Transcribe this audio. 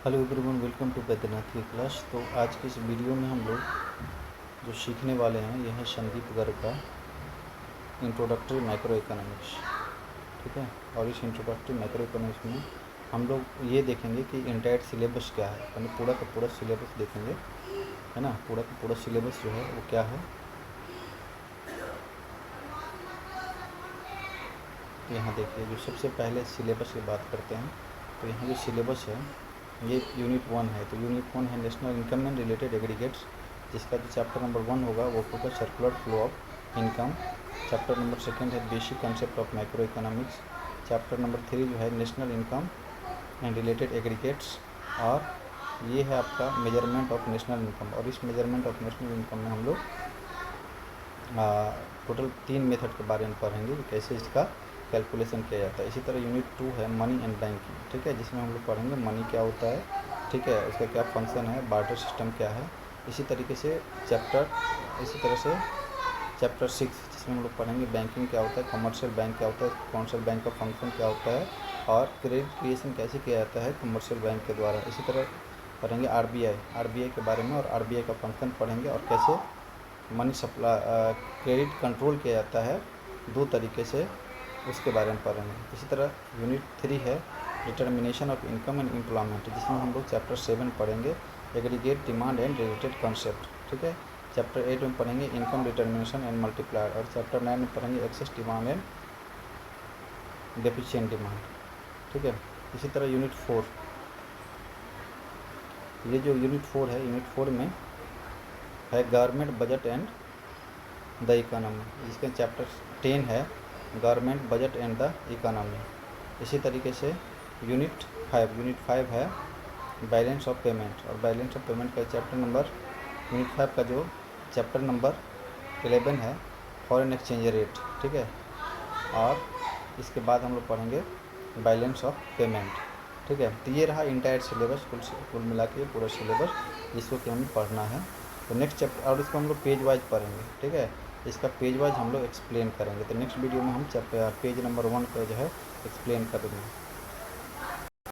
Hello everyone, welcome to Baidyanath की क्लास। तो आज की इस वीडियो में हम लोग जो सीखने वाले हैं यह है संदीप गर्ग का इंट्रोडक्टरी मैक्रो इकोनॉमिक्स। ठीक है, और इस इंट्रोडक्टरी मैक्रो इकोनॉमिक्स में हम लोग ये देखेंगे कि इंटायर सिलेबस क्या है, यानी पूरा का पूरा सिलेबस देखेंगे, है ना। पूरा का पूरा सिलेबस जो है वो क्या है, यहाँ देखिए। जो सबसे पहले सिलेबस की बात करते हैं तो यहाँ जो सिलेबस है ये यूनिट 1 है। तो यूनिट 1 है national income and related aggregates, जिसका जो चैप्टर नंबर 1 होगा वो होगा circular flow of income. Chapter number 2 है basic concept of micro economics. Chapter number 3 जो है national income and related aggregates, और ये है आपका मेजरमेंट ऑफ नेशनल इनकम। और इस मेजरमेंट ऑफ नेशनल इनकम में हम लोग टोटल 3 मेथड के बारे में पढ़ेंगे कि कैसे इसका कैलकुलेशन किया जाता है। इसी तरह यूनिट 2 है मनी एंड बैंकिंग, ठीक है, जिसमें हम लोग पढ़ेंगे मनी क्या होता है, ठीक है, उसका क्या फंक्शन है, बार्टर सिस्टम क्या है। इसी तरीके से इसी तरह से चैप्टर 6 जिसमें हम लोग पढ़ेंगे बैंकिंग क्या होता है, कमर्शियल बैंक क्या होता है, कमर्शियल बैंक का फंक्शन क्या होता है, और क्रेडिट क्रिएशन कैसे किया जाता है कमर्शियल बैंक के द्वारा। इसी तरह पढ़ेंगे आरबीआई के बारे में, और आरबीआई का फंक्शन पढ़ेंगे, और कैसे मनी सप्लाई क्रेडिट कंट्रोल किया जाता है 2 तरीके से, उसके बारे में पढ़ेंगे। इसी तरह यूनिट 3 है determination of income and employment, जिसमें हम लोग चैप्टर 7 पढ़ेंगे aggregate demand and related concept, ठीक है। चैप्टर 8 में पढ़ेंगे इनकम डिटर्मिनेशन एंड मल्टीप्लायर, और चैप्टर 9 में पढ़ेंगे excess demand and deficient demand, ठीक है। इसी तरह यूनिट 4, ये जो यूनिट 4 है, यूनिट 4 में है government budget and the economy, जिसका चैप्टर 10 है government budget and the economy. इसी तरीके से यूनिट 5 है बैलेंस ऑफ पेमेंट, और बैलेंस ऑफ पेमेंट का चैप्टर नंबर यूनिट 5 का जो चैप्टर नंबर 11 है फॉरेन एक्सचेंज रेट, ठीक है। और इसके बाद हम लोग पढ़ेंगे बैलेंस ऑफ पेमेंट, ठीक है। तो ये रहा इंटायर सिलेबस, कुल मिला के पूरा सिलेबस जिसको कि हमें पढ़ना है। तो नेक्स्ट चैप्टर, और इसको हम लोग पेज वाइज पढ़ेंगे, ठीक है। इसका पेज वाइज हम लोग एक्सप्लेन करेंगे। तो नेक्स्ट वीडियो में हम पेज नंबर 1 का जो है एक्सप्लेन करेंगे।